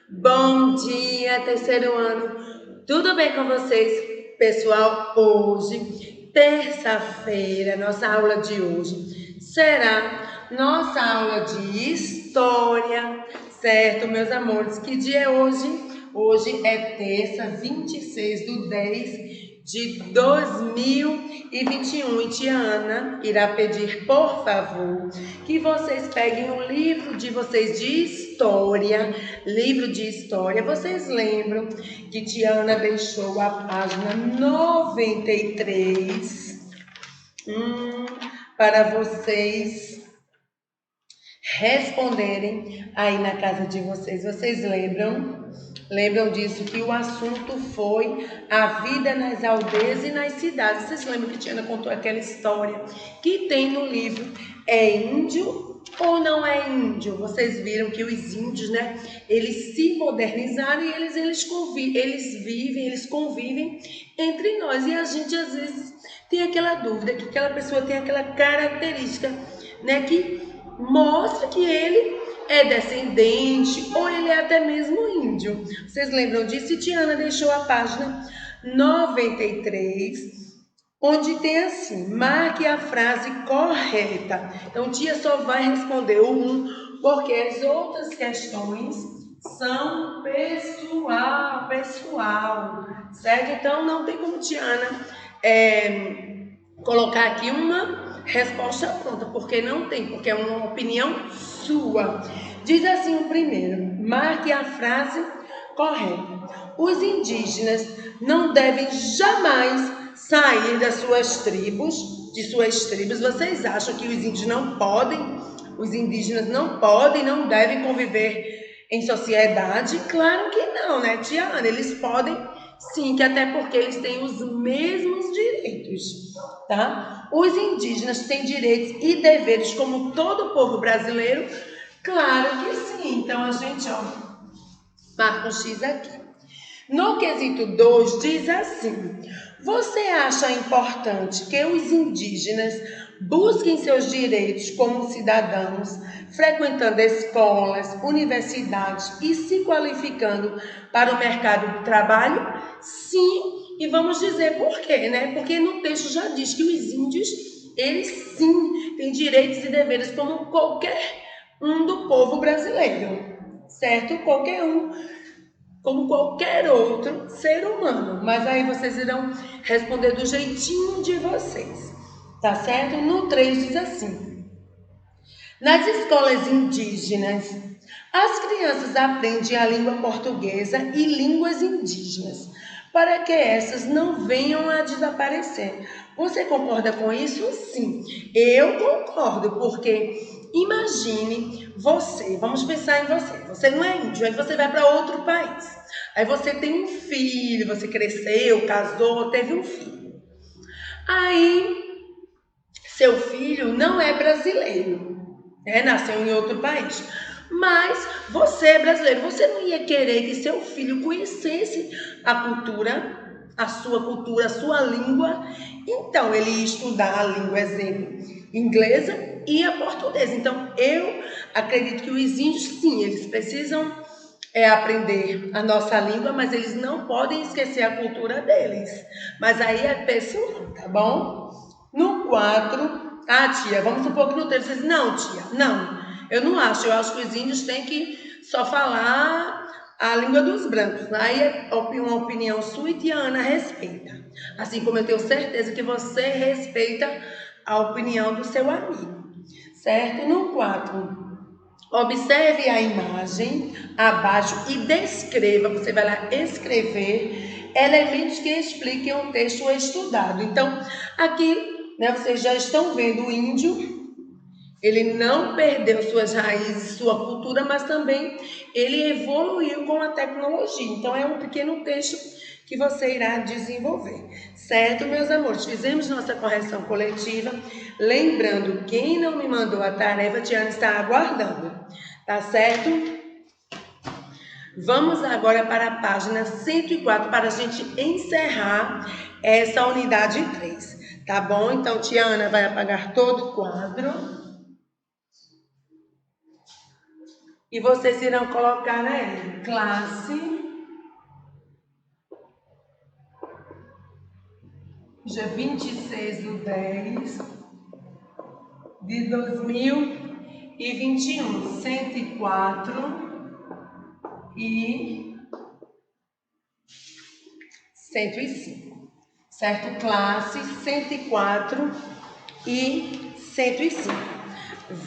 Bom dia, terceiro ano. Tudo bem com vocês, pessoal? Hoje, terça-feira, nossa aula de hoje será nossa aula de história, certo, meus amores? Que dia é hoje? Hoje é terça, 26 do 10 de 2021 e tia Ana irá pedir, por favor, que vocês peguem o livro de vocês de história, livro de história. Vocês lembram que tia Ana deixou a página 93 para vocês responderem aí na casa de vocês. Vocês lembram? Lembram disso, que o assunto foi a vida nas aldeias e nas cidades. Vocês lembram que Tiana contou aquela história que tem no livro? É índio ou não é índio? Vocês viram que os índios, né? Eles se modernizaram e eles convivem entre nós. E a gente às vezes tem aquela dúvida, que aquela pessoa tem aquela característica, né? Que mostra que ele é descendente ou ele é até mesmo índio. Vocês lembram disso? E Tiana deixou a página 93, onde tem assim: marque a frase correta. Então, tia só vai responder o 1, porque as outras questões são pessoal, certo? Então, não tem como Tiana colocar aqui uma resposta pronta, porque não tem, porque é uma opinião sua. Diz assim o primeiro: marque a frase correta. Os indígenas não devem jamais sair das suas tribos, de suas tribos. Vocês acham que os índios não podem, os indígenas não podem, não devem conviver em sociedade? Claro que não, né, tia Ana? Eles podem sim, que até porque eles têm os mesmos direitos, tá? Os indígenas têm direitos e deveres como todo o povo brasileiro? Claro que sim. Então a gente, marca um X aqui. No quesito 2 diz assim: você acha importante que os indígenas busquem seus direitos como cidadãos, frequentando escolas, universidades e se qualificando para o mercado de trabalho? Sim, e vamos dizer por quê, né? Porque no texto já diz que os índios, eles sim têm direitos e deveres como qualquer um do povo brasileiro, certo? Qualquer um, como qualquer outro ser humano. Mas aí vocês irão responder do jeitinho de vocês, tá certo? No 3 diz assim: nas escolas indígenas, as crianças aprendem a língua portuguesa e línguas indígenas, para que essas não venham a desaparecer. Você concorda com isso? Sim, eu concordo, porque imagine você, vamos pensar em você. Você não é índio, aí você vai para outro país. Aí você tem um filho, você cresceu, casou, teve um filho. Aí seu filho não é brasileiro, né? Nasceu em outro país. Mas você é brasileiro, você não ia querer que seu filho conhecesse a sua língua. Então, ele ia estudar a língua, exemplo, inglesa e a portuguesa. Então, eu acredito que os índios, sim, eles precisam aprender a nossa língua, mas eles não podem esquecer a cultura deles. Mas aí é pessoal, tá bom? No 4, tia, vamos supor que no 3 vocês, não, tia, não, eu não acho, eu acho que os índios têm que só falar a língua dos brancos. Aí é uma opinião sua e tia Ana respeita. Assim como eu tenho certeza que você respeita a opinião do seu amigo, certo? No 4, observe a imagem abaixo e descreva, você vai lá escrever elementos que expliquem o texto estudado. Então, aqui, né, vocês já estão vendo o índio, ele não perdeu suas raízes, sua cultura, mas também ele evoluiu com a tecnologia. Então, é um pequeno texto que você irá desenvolver. Certo, meus amores? Fizemos nossa correção coletiva. Lembrando, quem não me mandou a tarefa, a Tiana está aguardando. Tá certo? Vamos agora para a página 104 para a gente encerrar essa unidade 3. Tá bom? Então, Tiana vai apagar todo o quadro. E vocês irão colocar, né? Classe, dia 26/10/2021, 104 e 105, certo? Classe 104 e 105.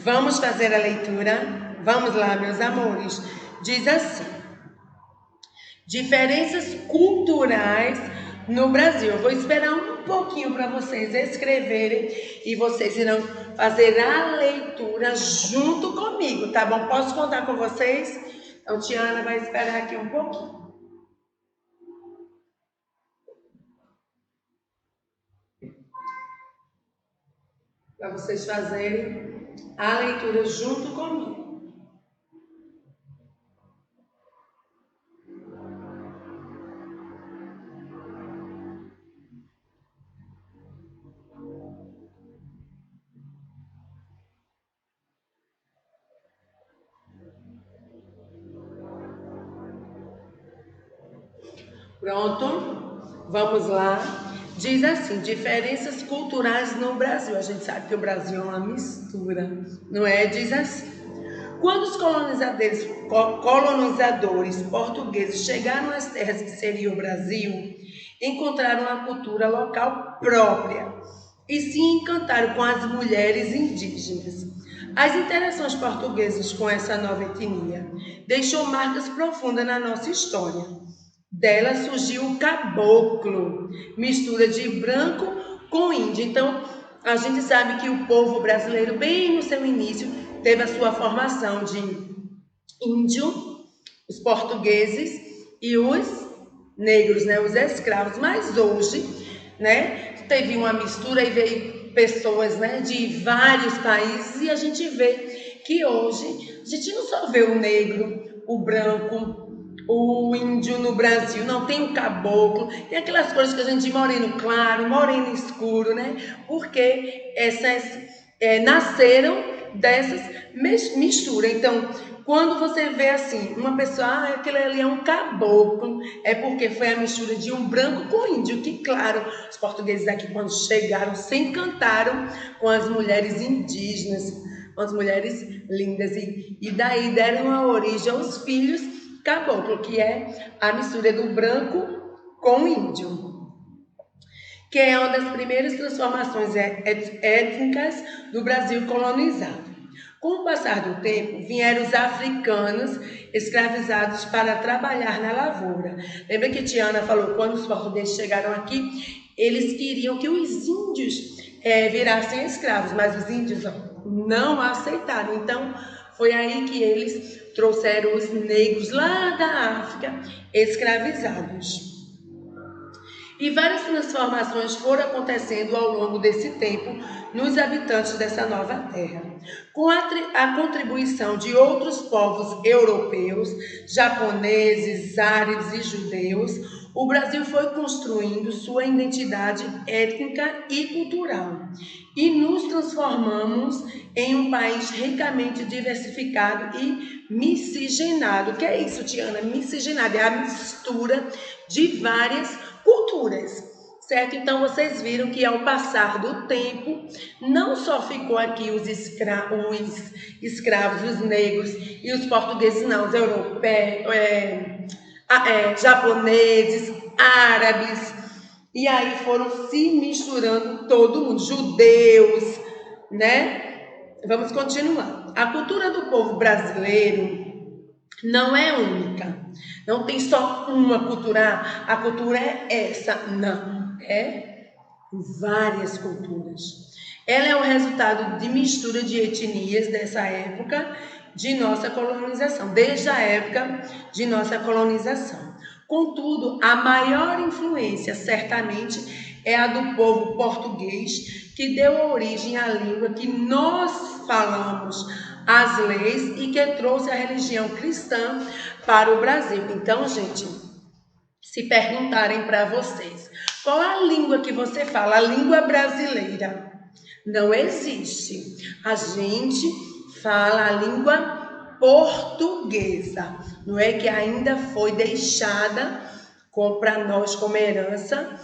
Vamos fazer a leitura? Vamos lá, meus amores. Diz assim: diferenças culturais no Brasil. Eu vou esperar um pouquinho para vocês escreverem e vocês irão fazer a leitura junto comigo, tá bom? Posso contar com vocês? Então, Tiana vai esperar aqui um pouquinho para vocês fazerem a leitura junto comigo. Pronto? Vamos lá. Diz assim: diferenças culturais no Brasil. A gente sabe que o Brasil é uma mistura, não é? Diz assim: quando os colonizadores portugueses chegaram às terras que seria o Brasil, encontraram uma cultura local própria e se encantaram com as mulheres indígenas. As interações portuguesas com essa nova etnia deixou marcas profundas na nossa história. Dela surgiu o caboclo, mistura de branco com índio. Então, a gente sabe que o povo brasileiro, bem no seu início, teve a sua formação de índio, os portugueses e os negros, né, os escravos. Mas hoje, né, teve uma mistura e veio pessoas, né, de vários países e a gente vê que hoje a gente não só vê o negro, o branco, o índio no Brasil, não, tem o caboclo, tem aquelas coisas que a gente de moreno claro, moreno escuro, né? Porque essas nasceram dessas misturas. Então, quando você vê assim, uma pessoa, aquele ali é um caboclo, é porque foi a mistura de um branco com índio, que claro, os portugueses aqui quando chegaram se encantaram com as mulheres indígenas, com as mulheres lindas, e daí deram a origem aos filhos caboclo, que é a mistura do branco com o índio, que é uma das primeiras transformações étnicas do Brasil colonizado. Com o passar do tempo, vieram os africanos escravizados para trabalhar na lavoura. Lembra que Tiana falou, quando os portugueses chegaram aqui, eles queriam que os índios virassem escravos, mas os índios não aceitaram. Então, foi aí que eles trouxeram os negros lá da África escravizados. E várias transformações foram acontecendo ao longo desse tempo nos habitantes dessa nova terra. Com a contribuição de outros povos europeus, japoneses, árabes e judeus, o Brasil foi construindo sua identidade étnica e cultural. E nos transformamos em um país ricamente diversificado e miscigenado. O que é isso, Tiana? Miscigenado é a mistura de várias culturas, certo? Então, vocês viram que ao passar do tempo, não só ficou aqui os escravos, os negros e os portugueses, não, os europeus, japoneses, árabes, e aí foram se misturando todo mundo, judeus, né? Vamos continuar. A cultura do povo brasileiro não é única. Não tem só uma cultura. A cultura é essa. Não. É várias culturas. Ela é o resultado de mistura de etnias dessa época de nossa colonização. Desde a época de nossa colonização. Contudo, a maior influência, certamente, é a do povo português, que deu origem à língua que nós falamos, as leis, e que trouxe a religião cristã para o Brasil. Então, gente, se perguntarem para vocês, qual a língua que você fala? A língua brasileira. Não existe. A gente fala a língua portuguesa, não é, que ainda foi deixada para nós como herança,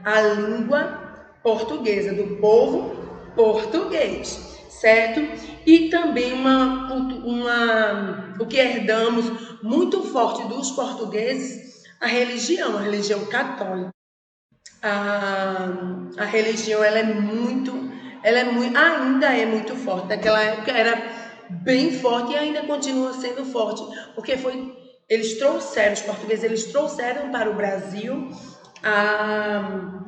a língua portuguesa, do povo português, certo? E também o que herdamos muito forte dos portugueses, a religião católica. A religião ainda é muito forte. Naquela época era bem forte e ainda continua sendo forte, porque os portugueses eles trouxeram para o Brasil a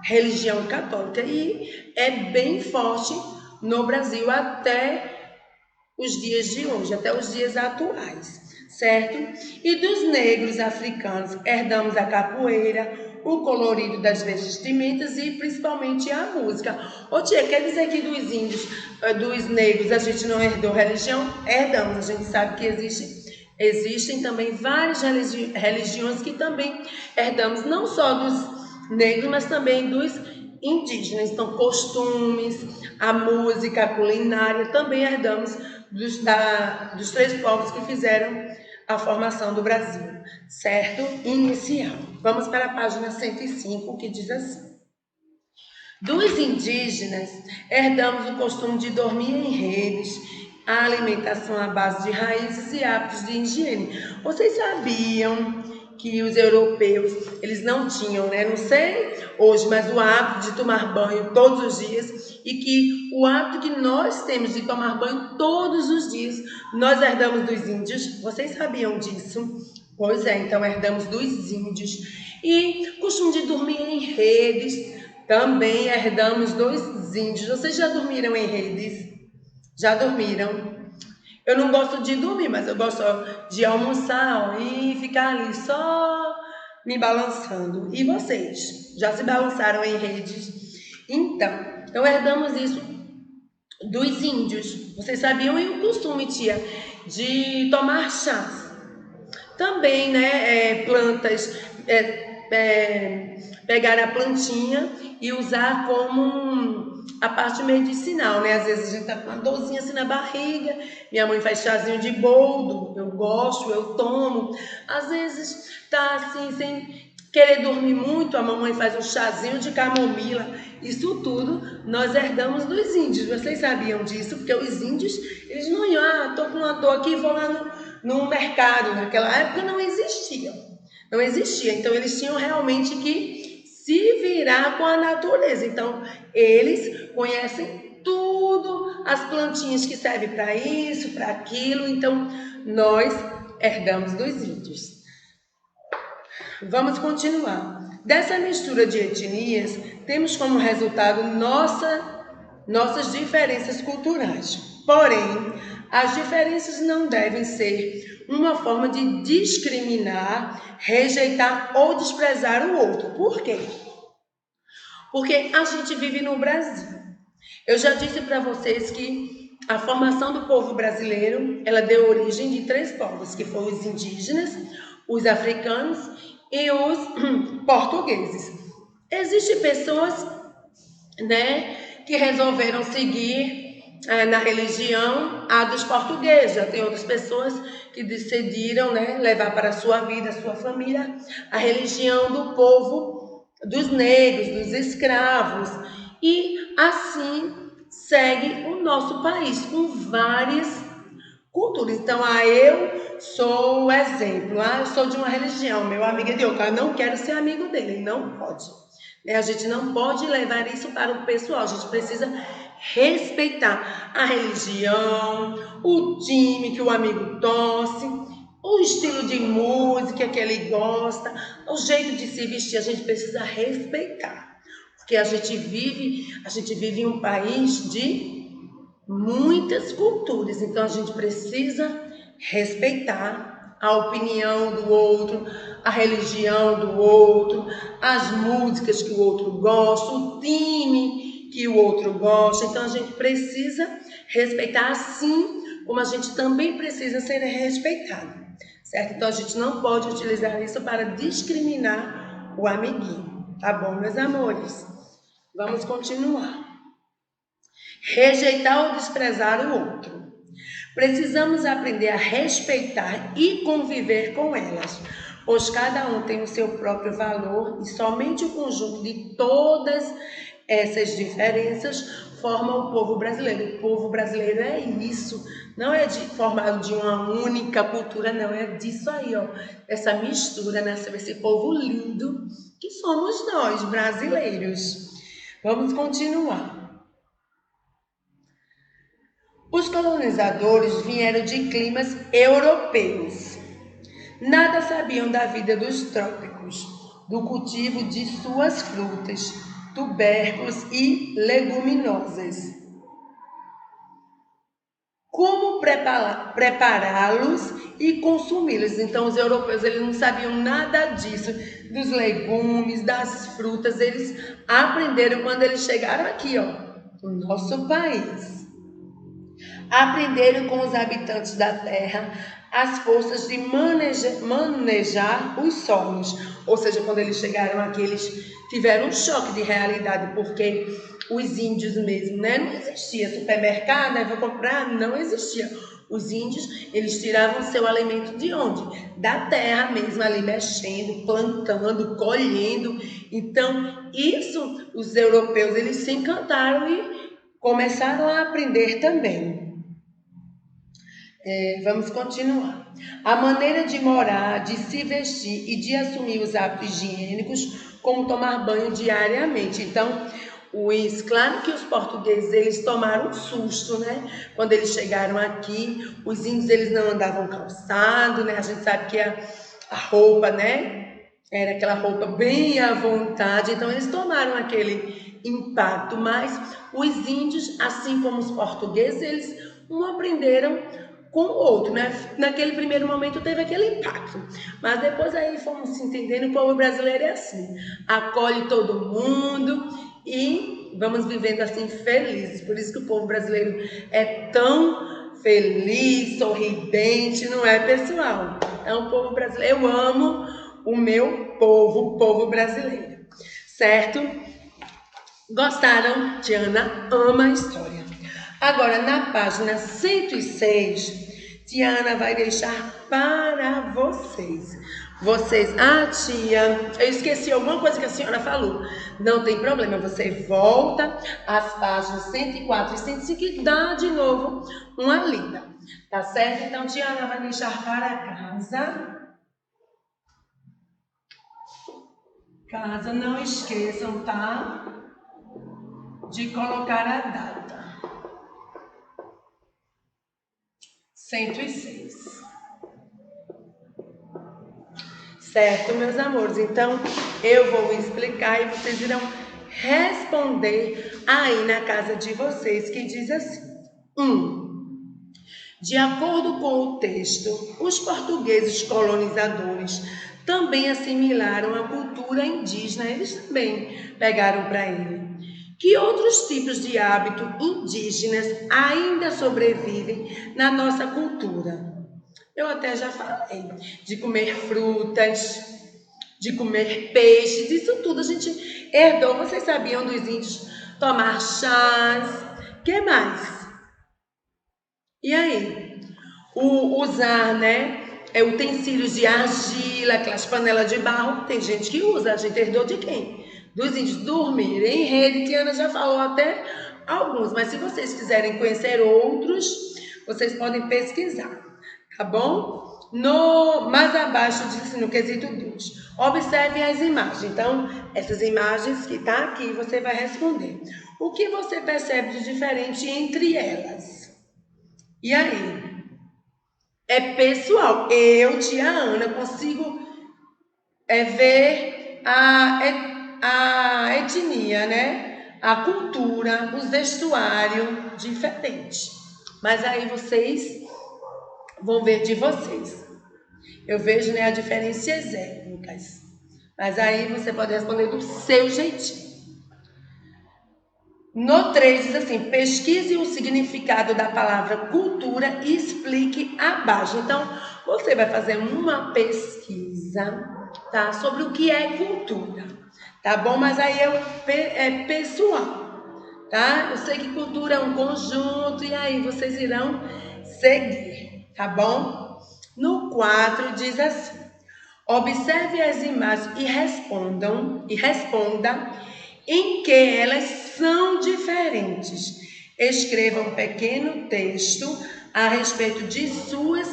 religião católica e é bem forte no Brasil até os dias de hoje, até os dias atuais, certo? E dos negros africanos herdamos a capoeira, o colorido das vestimentas e principalmente a música. Ô tia, quer dizer que dos índios, dos negros, a gente não herdou religião? Herdamos, a gente sabe que existem também várias religiões que também herdamos, não só dos negros, mas também dos indígenas. Então, costumes, a música, a culinária, também herdamos dos três povos que fizeram a formação do Brasil, certo? Inicial. Vamos para a página 105, que diz assim: dos indígenas, herdamos o costume de dormir em redes, a alimentação à base de raízes e hábitos de higiene. Vocês sabiam que os europeus, eles não tinham, né? Não sei hoje, mas o hábito de tomar banho todos os dias, e que o hábito que nós temos de tomar banho todos os dias, nós herdamos dos índios. Vocês sabiam disso? Pois é, então herdamos dos índios. E costume de dormir em redes, também herdamos dos índios. Vocês já dormiram em redes? Já dormiram? Eu não gosto de dormir, mas eu gosto de almoçar e ficar ali só me balançando. E vocês? Já se balançaram em redes? Então herdamos isso dos índios. Vocês sabiam? E o costume, tia, de tomar chás. Também, né, plantas, pegar a plantinha e usar como a parte medicinal, né? Às vezes a gente tá com uma dorzinha assim na barriga, minha mãe faz chazinho de boldo, eu gosto, eu tomo. Às vezes tá assim, sem querer dormir muito, a mamãe faz um chazinho de camomila. Isso tudo nós herdamos dos índios. Vocês sabiam disso? Porque os índios, eles não iam, tô com uma dor aqui, vou lá no mercado. Naquela época não existia. Não existia. Então eles tinham realmente que se virar com a natureza. Então eles conhecem tudo, as plantinhas que servem para isso, para aquilo. Então nós herdamos dos índios. Vamos continuar. Dessa mistura de etnias, temos como resultado nossas diferenças culturais. Porém, as diferenças não devem ser uma forma de discriminar, rejeitar ou desprezar o outro. Por quê? Porque a gente vive no Brasil. Eu já disse para vocês que a formação do povo brasileiro, ela deu origem de três povos, que foram os indígenas, os africanos e os portugueses. Existem pessoas, né, que resolveram seguir na religião a dos portugueses. Já tem outras pessoas que decidiram, né, levar para a sua vida, a sua família, a religião do povo, dos negros, dos escravos. E assim segue o nosso país, com várias culturas. Então, eu sou o exemplo. Eu sou de uma religião, meu amigo é de outra. Eu não quero ser amigo dele, não pode. A gente não pode levar isso para o pessoal. A gente precisa respeitar a religião, o time que o amigo torce, o estilo de música que ele gosta, o jeito de se vestir. A gente precisa respeitar. Porque a gente vive em um país de muitas culturas, então a gente precisa respeitar a opinião do outro, a religião do outro, as músicas que o outro gosta, o time que o outro gosta. Então a gente precisa respeitar, assim como a gente também precisa ser respeitado, certo? Então a gente não pode utilizar isso para discriminar o amiguinho, tá bom, meus amores? Vamos continuar. Rejeitar ou desprezar o outro. Precisamos aprender a respeitar e conviver com elas, pois cada um tem o seu próprio valor e somente o conjunto de todas essas diferenças forma o povo brasileiro. O povo brasileiro é isso, não é formado de uma única cultura, não, é disso aí, ó, essa mistura, né? Esse povo lindo que somos nós, brasileiros. Vamos continuar. Os colonizadores vieram de climas europeus. Nada sabiam da vida dos trópicos, do cultivo de suas frutas, tubérculos e leguminosas. Como prepará-los e consumi-los. Então, os europeus eles não sabiam nada disso, dos legumes, das frutas. Eles aprenderam quando eles chegaram aqui, ó, no nosso país. Aprenderam com os habitantes da terra as forças de manejar os solos. Ou seja, quando eles chegaram aqui, eles tiveram um choque de realidade, porque os índios mesmo, né? Não existia supermercado, aí vou comprar, não existia. Os índios, eles tiravam seu alimento de onde? Da terra mesmo, ali mexendo, plantando, colhendo. Então, isso, os europeus, eles se encantaram e começaram a aprender também. Vamos continuar. A maneira de morar, de se vestir e de assumir os hábitos higiênicos, como tomar banho diariamente. Então, claro que os portugueses, eles tomaram um susto, né? Quando eles chegaram aqui, os índios, eles não andavam calçado, né? A gente sabe que a roupa, né? Era aquela roupa bem à vontade, então eles tomaram aquele impacto, mas os índios, assim como os portugueses, eles não aprenderam com o outro, né? Naquele primeiro momento teve aquele impacto, mas depois aí fomos se entendendo. O povo brasileiro é assim, acolhe todo mundo e vamos vivendo assim felizes. Por isso que o povo brasileiro é tão feliz, sorridente, não é, pessoal? Então, o povo brasileiro, eu amo o meu povo, o povo brasileiro, certo? Gostaram? Tiana ama a história. Agora, na página 106, Tiana vai deixar para vocês. Tia, eu esqueci alguma coisa que a senhora falou. Não tem problema, você volta às páginas 104 e 105 e dá de novo uma lida. Tá certo? Então, Tiana vai deixar para casa. Não esqueçam, tá? De colocar a data. 106. Certo, meus amores? Então, eu vou explicar e vocês irão responder aí na casa de vocês, que diz assim. 1. De acordo com o texto, os portugueses colonizadores também assimilaram a cultura indígena, eles também pegaram para ele. Que outros tipos de hábitos indígenas ainda sobrevivem na nossa cultura? Eu até já falei de comer frutas, de comer peixes, isso tudo a gente herdou. Vocês sabiam dos índios tomar chás? Que mais? E aí? Usar, né? Utensílios de argila, aquelas panelas de barro. Tem gente que usa, a gente herdou de quem? Dos índios. Dormir em rede, Tiana já falou até alguns, mas se vocês quiserem conhecer outros, vocês podem pesquisar, tá bom? Mais abaixo diz assim, no quesito 2. Observem as imagens. Então, essas imagens que tá aqui, você vai responder. O que você percebe de diferente entre elas? E aí? É pessoal. Eu, tia Ana, consigo ver a etnia, né? A cultura, os vestuários diferentes. Mas aí vocês vão ver de vocês. Eu vejo, né, as diferenças étnicas. Mas aí você pode responder do seu jeitinho. No 3 diz assim, pesquise o significado da palavra cultura e explique abaixo. Então, você vai fazer uma pesquisa, tá? Sobre o que é cultura, tá bom? Mas aí é pessoal, tá? Eu sei que cultura é um conjunto e aí vocês irão seguir, tá bom? No 4 diz assim: observe as imagens e responda em que elas são diferentes. Escreva um pequeno texto a respeito de suas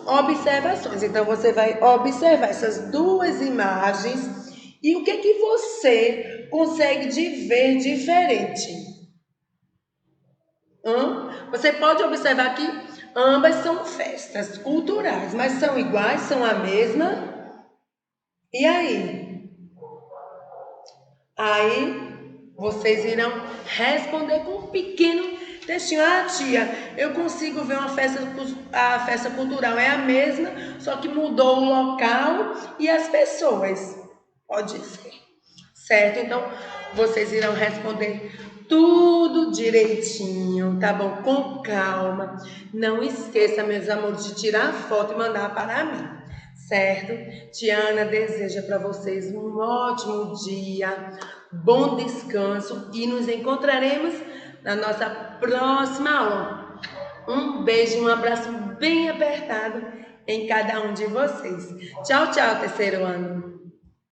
observações. Então, você vai observar essas duas imagens e o que você consegue ver diferente. Você pode observar que ambas são festas culturais, mas são iguais, são a mesma. E aí? Aí vocês irão responder com um pequeno textinho. Ah, tia, eu consigo ver a festa cultural é a mesma, só que mudou o local e as pessoas. Pode ser. Certo? Então, vocês irão responder tudo direitinho, tá bom? Com calma. Não esqueça, meus amores, de tirar foto e mandar para mim, certo? Tiana deseja para vocês um ótimo dia, bom descanso e nos encontraremos na nossa próxima aula. Um beijo e um abraço bem apertado em cada um de vocês. Tchau, tchau, terceiro ano.